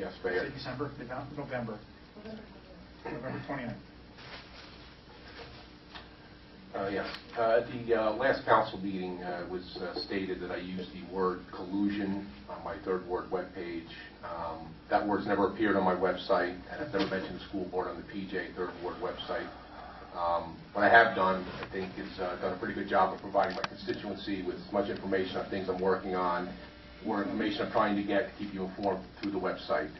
Yes, Mayor. December? November. November 29th. Yes. At the last council meeting, it was stated that I used the word collusion on my third ward webpage. That word's never appeared on my website, and I've never mentioned the school board on the PJ third ward website. What I have done, I think, is done a pretty good job of providing my constituency with as much information on things I'm working on, more information I'm trying to get to keep you informed through the website.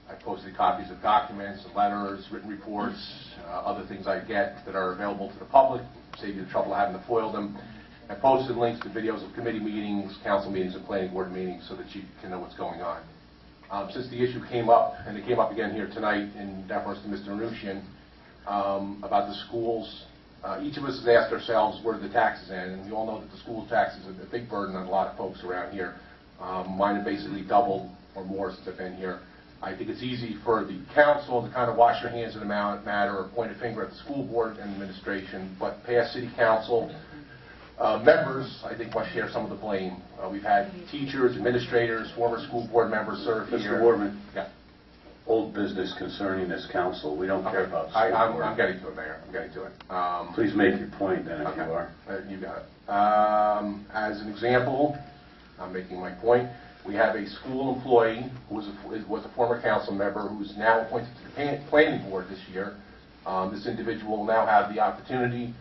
I posted copies of documents, letters, written reports, other things I get that are available to the public, save you the trouble of having to foil them. I posted links to videos of committee meetings, council meetings, and planning board meetings so that you can know what's going on. Since the issue came up, and it came up again here tonight in deference to Mr. Mnuchin, about the schools, each of us has asked ourselves where the taxes end, and we all know that the school taxes are a big burden on a lot of folks around here. Mine have basically doubled or more since I've been here. I think it's easy for the council to kind of wash their hands in the matter or point a finger at the school board and administration, but past city council members, I think, must share some of the blame. We've had teachers, administrators, former school board members serve here. Mr. Wortmann, yeah. Old business concerning this council. We don't care about the school board. I'm getting to it, Mayor. I'm getting to it. Please make your point then, if okay. you are. You got it. As an example, I'm making my point. We have a school employee who was a former council member who's now appointed to the planning board this year. This individual will now have the opportunity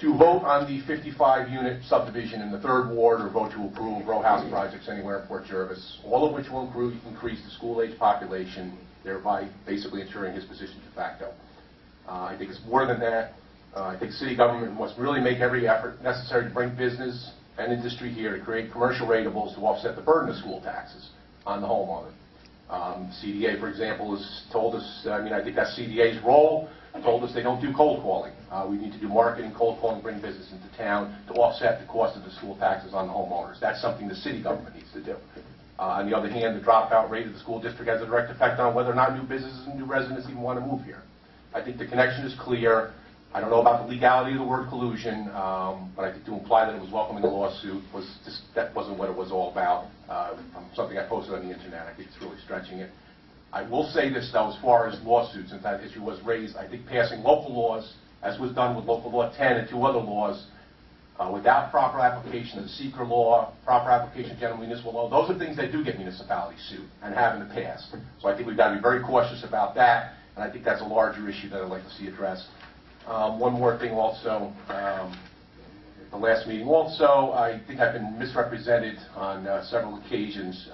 to vote on the 55-unit subdivision in the 3rd Ward or vote to approve row house projects anywhere in Port Jervis, all of which will increase the school-age population, thereby basically ensuring his position de facto. I think it's more than that. I think city government must really make every effort necessary to bring business and industry here to create commercial ratables to offset the burden of school taxes on the homeowner. CDA, for example, has told us, I think that's CDA's role, told us they don't do cold calling. We need to do marketing, cold calling, bring business into town to offset the cost of the school taxes on the homeowners. That's something the city government needs to do. On the other hand, the dropout rate of the school district has a direct effect on whether or not new businesses and new residents even want to move here. I think the connection is clear. I don't know about the legality of the word collusion, but I think to imply that it was welcoming a lawsuit that wasn't what it was all about. Something I posted on the internet. I think it's really stretching it. I will say this, though, as far as lawsuits, since that issue was raised, I think passing local laws, as was done with Local Law 10 and 2 other laws, without proper application of the seeker law, proper application of general municipal law, those are things that do get municipalities sued and have in the past. So I think we've got to be very cautious about that, and I think that's a larger issue that I'd like to see addressed. One more thing also, the last meeting also, I think I've been misrepresented on several occasions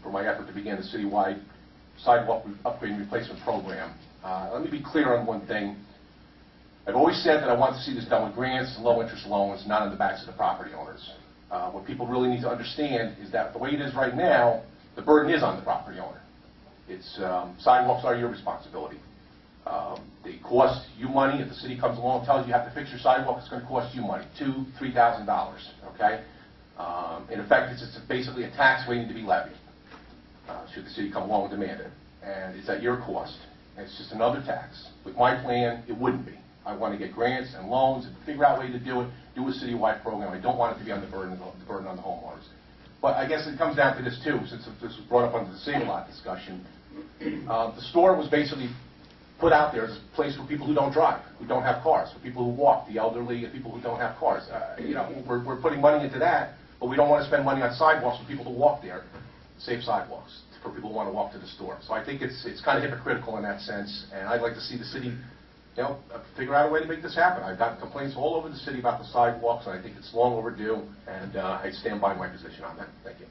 for my effort to begin the citywide sidewalk upgrade and replacement program. Let me be clear on one thing. I've always said that I want to see this done with grants and low-interest loans, not on the backs of the property owners. What people really need to understand is that the way it is right now, the burden is on the property owner. Sidewalks are your responsibility. They cost you money. If the city comes along and tells you have to fix your sidewalk, it's going to cost you money, $2,000, $3,000, okay? In effect, it's basically a tax waiting to be levied, should the city come along and demand it. And it's at your cost. And it's just another tax. With my plan, it wouldn't be. I want to get grants and loans and figure out a way to do it, do a citywide program. I don't want it to be on the burden on the homeowners. But I guess it comes down to this, too, since this was brought up under the Save-A-Lot discussion. The store was basically put out there as a place for people who don't drive, who don't have cars, for people who walk, the elderly, and people who don't have cars. We're putting money into that, but we don't want to spend money on sidewalks for people to walk there, safe sidewalks, for people who want to walk to the store. So I think it's kind of hypocritical in that sense, and I'd like to see the city, figure out a way to make this happen. I've got complaints all over the city about the sidewalks, and I think it's long overdue, and I stand by my position on that. Thank you.